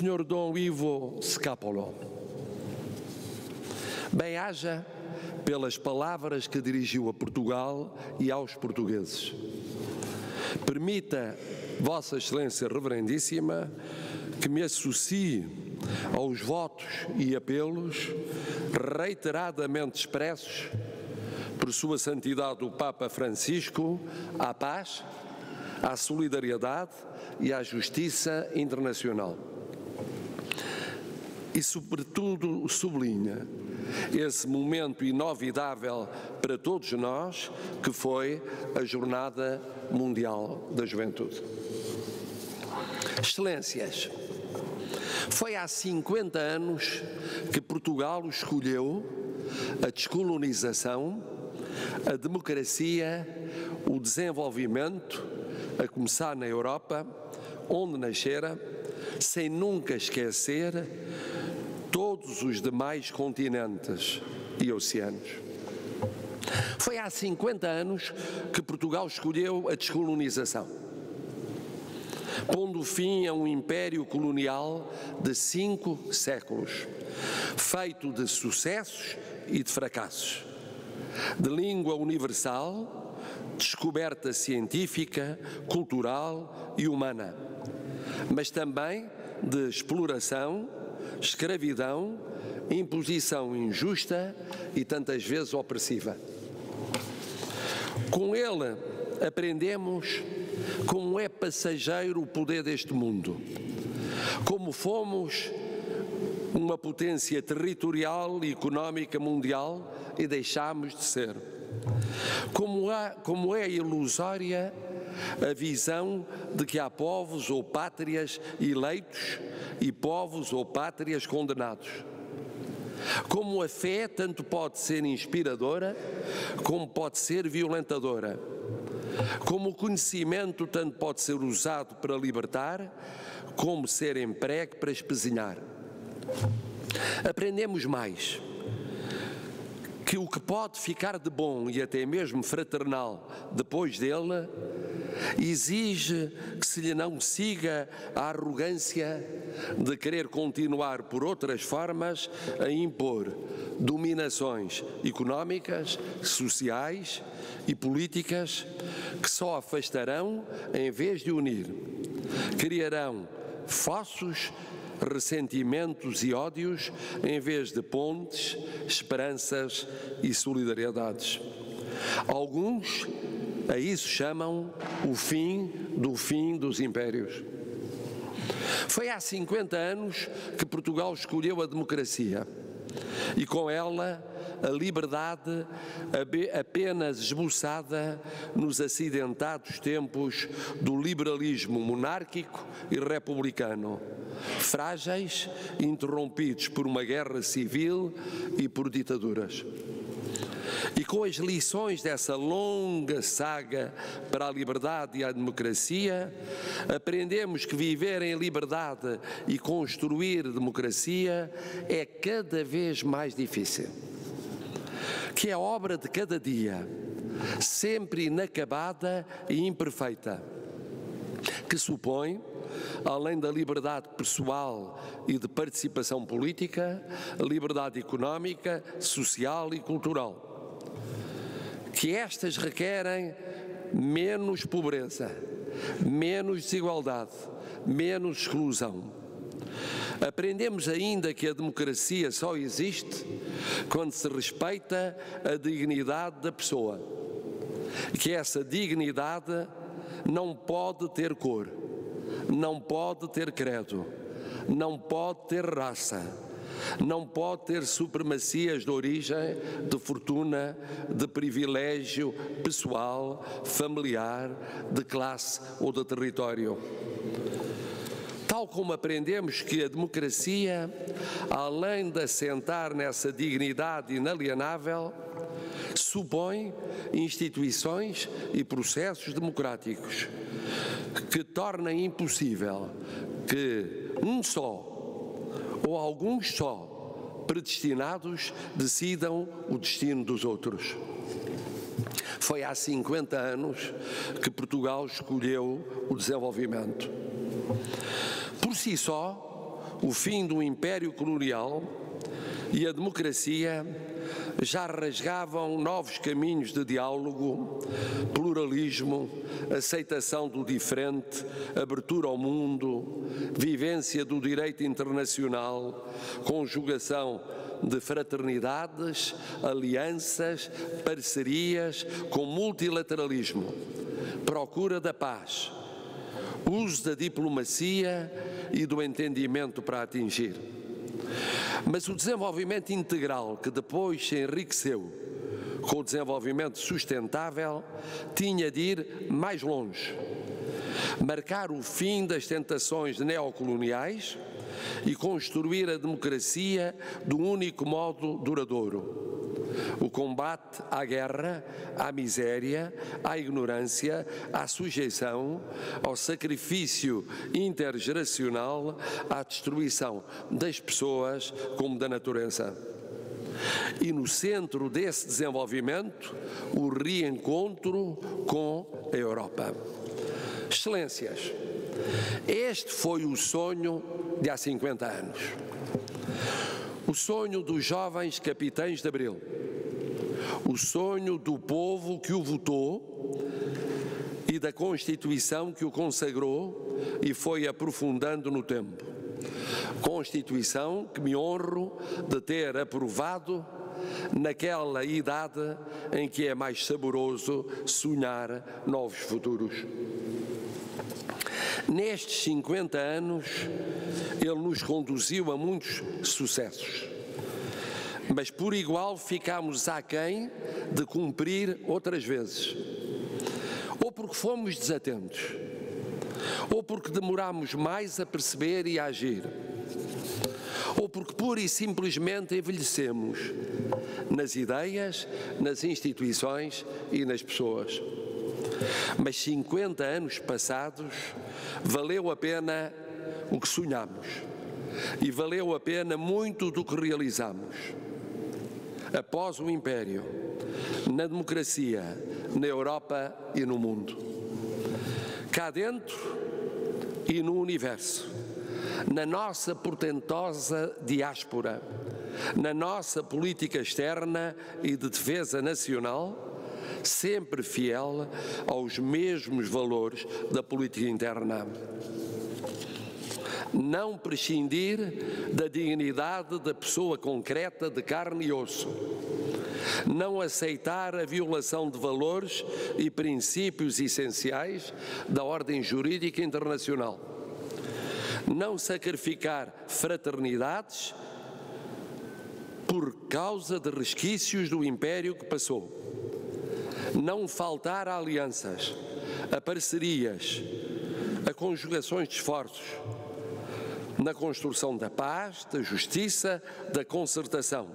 Sr. Dom Ivo Scapolo, bem-aja pelas palavras que dirigiu a Portugal e aos portugueses. Permita, Vossa Excelência Reverendíssima, que me associe aos votos e apelos reiteradamente expressos por Sua Santidade o Papa Francisco à paz, à solidariedade e à justiça internacional. E, sobretudo, sublinha esse momento inovidável para todos nós, que foi a Jornada Mundial da Juventude. Excelências, foi há 50 anos que Portugal escolheu a descolonização, a democracia, o desenvolvimento, a começar na Europa, onde nascera, sem nunca esquecer todos os demais continentes e oceanos. Foi há 50 anos que Portugal escolheu a descolonização, pondo fim a um império colonial de 5 séculos, feito de sucessos e de fracassos, de língua universal, descoberta científica, cultural e humana, mas também de exploração, escravidão, imposição injusta e tantas vezes opressiva. Com ele aprendemos como é passageiro o poder deste mundo, como fomos uma potência territorial e económica mundial e deixámos de ser, como é ilusória a visão de que há povos ou pátrias eleitos e povos ou pátrias condenados. Como a fé tanto pode ser inspiradora, como pode ser violentadora. Como o conhecimento tanto pode ser usado para libertar, como ser empregue para espezinhar. Aprendemos mais que o que pode ficar de bom e até mesmo fraternal depois dele exige que se lhe não siga a arrogância de querer continuar por outras formas a impor dominações económicas, sociais e políticas que só afastarão em vez de unir, criarão fossos, ressentimentos e ódios em vez de pontes, esperanças e solidariedades. Alguns a isso chamam o fim dos impérios. Foi há 50 anos que Portugal escolheu a democracia e com ela a liberdade apenas esboçada nos acidentados tempos do liberalismo monárquico e republicano, frágeis, interrompidos por uma guerra civil e por ditaduras. E com as lições dessa longa saga para a liberdade e a democracia, aprendemos que viver em liberdade e construir democracia é cada vez mais difícil, que é obra de cada dia, sempre inacabada e imperfeita, que supõe, além da liberdade pessoal e de participação política, a liberdade económica, social e cultural, que estas requerem menos pobreza, menos desigualdade, menos exclusão. Aprendemos ainda que a democracia só existe quando se respeita a dignidade da pessoa, que essa dignidade não pode ter cor, não pode ter credo, não pode ter raça, não pode ter supremacias de origem, de fortuna, de privilégio pessoal, familiar, de classe ou de território. Tal como aprendemos que a democracia, além de assentar nessa dignidade inalienável, supõe instituições e processos democráticos que tornem impossível que um só ou alguns só predestinados decidam o destino dos outros. Foi há 50 anos que Portugal escolheu o desenvolvimento. Por si só, o fim do império colonial e a democracia já rasgavam novos caminhos de diálogo, pluralismo, aceitação do diferente, abertura ao mundo, vivência do direito internacional, conjugação de fraternidades, alianças, parcerias com multilateralismo, procura da paz, uso da diplomacia e do entendimento para atingir. Mas o desenvolvimento integral, que depois se enriqueceu com o desenvolvimento sustentável, tinha de ir mais longe, marcar o fim das tentações neocoloniais e construir a democracia de um único modo duradouro. O combate à guerra, à miséria, à ignorância, à sujeição, ao sacrifício intergeracional, à destruição das pessoas como da natureza. E no centro desse desenvolvimento, o reencontro com a Europa. Excelências, este foi o sonho de há 50 anos. O sonho dos jovens capitães de Abril, o sonho do povo que o votou e da Constituição que o consagrou e foi aprofundando no tempo. Constituição que me honro de ter aprovado naquela idade em que é mais saboroso sonhar novos futuros. Nestes 50 anos, ele nos conduziu a muitos sucessos, mas por igual ficámos aquém de cumprir outras vezes, ou porque fomos desatentos, ou porque demorámos mais a perceber e a agir, ou porque pura e simplesmente envelhecemos nas ideias, nas instituições e nas pessoas. Mas 50 anos passados, valeu a pena o que sonhamos e valeu a pena muito do que realizamos. Após o Império, na democracia, na Europa e no mundo. Cá dentro e no universo, na nossa portentosa diáspora, na nossa política externa e de defesa nacional, sempre fiel aos mesmos valores da política interna. Não prescindir da dignidade da pessoa concreta de carne e osso. Não aceitar a violação de valores e princípios essenciais da ordem jurídica internacional. Não sacrificar fraternidades por causa de resquícios do império que passou. Não faltar a alianças, a parcerias, a conjugações de esforços, na construção da paz, da justiça, da concertação,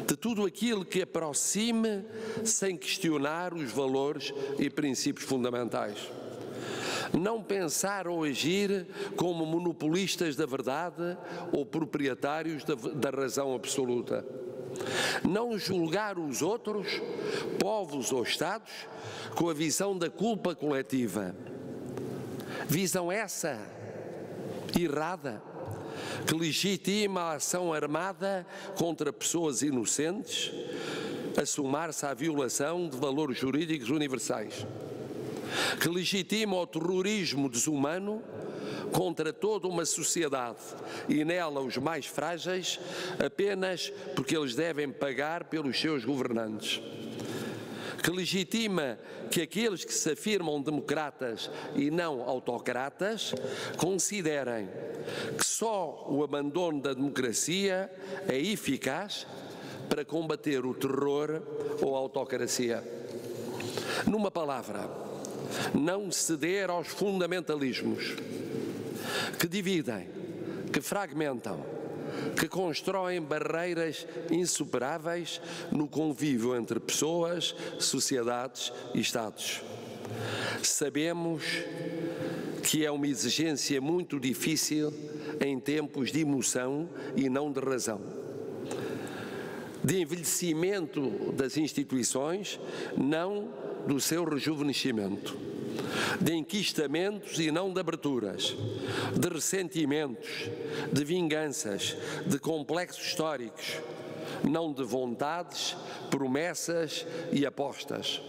de tudo aquilo que aproxime sem questionar os valores e princípios fundamentais. Não pensar ou agir como monopolistas da verdade ou proprietários da razão absoluta. Não julgar os outros, povos ou Estados, com a visão da culpa coletiva. Visão essa errada, que legitima a ação armada contra pessoas inocentes, a somar-se à violação de valores jurídicos universais, que legitima o terrorismo desumano contra toda uma sociedade e nela os mais frágeis, apenas porque eles devem pagar pelos seus governantes, que legitima que aqueles que se afirmam democratas e não autocratas considerem que só o abandono da democracia é eficaz para combater o terror ou a autocracia. Numa palavra, não ceder aos fundamentalismos que dividem, que fragmentam, que constroem barreiras insuperáveis no convívio entre pessoas, sociedades e Estados. Sabemos que é uma exigência muito difícil em tempos de emoção e não de razão, de envelhecimento das instituições, não do seu rejuvenescimento, de enquistamentos e não de aberturas, de ressentimentos, de vinganças, de complexos históricos, não de vontades, promessas e apostas.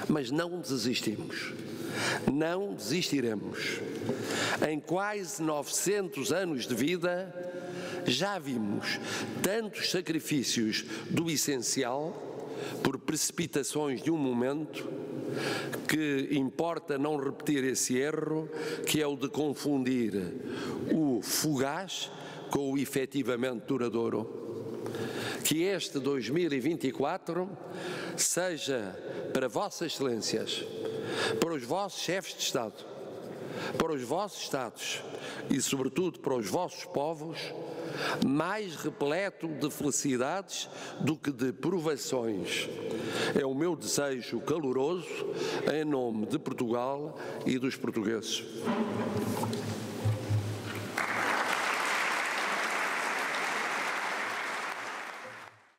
Mas não desistimos, não desistiremos. Em quase 900 anos de vida, já vimos tantos sacrifícios do essencial por precipitações de um momento, que importa não repetir esse erro, que é o de confundir o fugaz com o efetivamente duradouro. Que este 2024 seja para Vossas Excelências, para os vossos chefes de Estado, para os vossos Estados e, sobretudo, para os vossos povos, mais repleto de felicidades do que de provações. É o meu desejo caloroso em nome de Portugal e dos portugueses.